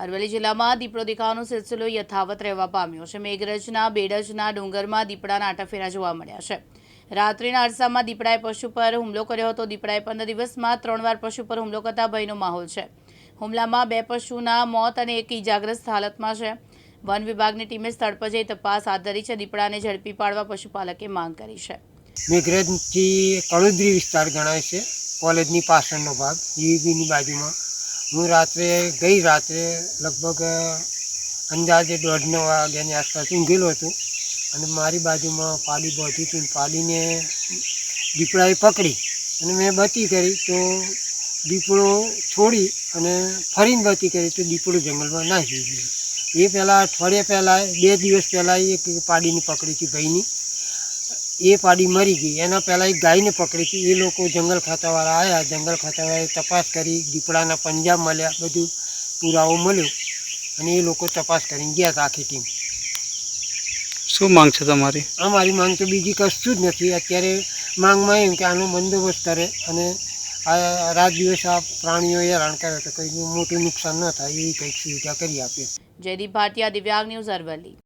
અરવલ્લી જિલ્લામાં દીપડો દેખાવાનો સિલસિલો યથાવત રહેવા પામ્યો છે। મેઘરજના બેડજના ડુંગરમાં દીપડાના આટાફેરા જોવા મળ્યા છે। રાત્રિના અરસામાં દીપડાએ પશુ પર હુમલો કર્યો હતો। દીપડાએ 15 દિવસમાં 3 વાર પશુ પર હુમલો કરતા ભયનો માહોલ છે। હુમલામાં 2 પશુના મોત અને 1 ઇજાગ્રસ્ત હાલતમાં છે। વન વિભાગની ટીમે સ્થળ પર જઈ તપાસ હાથ ધરી છે। દીપડાને ઝડપી પાડવા પશુપાલકે માંગ કરી છે। મેઘરજથી કળોદરી વિસ્તાર ગણાય છે, કોલેજની પાછળનો ભાગ જીવીબીની બાજુમાં। હું ગઈ રાત્રે લગભગ અંદાજે 1:30 વાગ્યાની આસપાસ ઊંઘેલો હતો અને મારી બાજુમાં પાડી બાંધી હતી। પાડીને દીપડાએ પકડી અને મેં બચી કરી તો દીપડો છોડી અને ફરીને બચી કરી તો દીપડો જંગલમાં નાસી ગયો। એ પહેલાં અઠવાડિયા પહેલાં 2 દિવસ પહેલાં એક પાડીને પકડી હતી ભાઈની, એ પાડી મરી ગઈ। એના પહેલાં એક ગાયને પકડી હતી। એ લોકો જંગલ ખાતાવાળા આવ્યા, જંગલ ખાતાવાળાએ તપાસ કરી, દીપડાના પંજા મળ્યા, બધું પુરાવો મળ્યો અને એ લોકો તપાસ કરીને ગયા હતા આખી ટીમ। શું માંગ છે તમારી? અમારી માંગ તો બીજી કશું જ નથી। અત્યારે માંગમાં એમ કે આનો બંદોબસ્ત કરે અને આ રાત દિવસ આ પ્રાણીઓ હેરાન કરે તો કંઈ મોટું નુકસાન ન થાય એવી કંઈક સુવિધા કરી આપે। જયદીપ ભાટિયા, દિવ્યાંગ ન્યૂઝ, અરવલ્લી।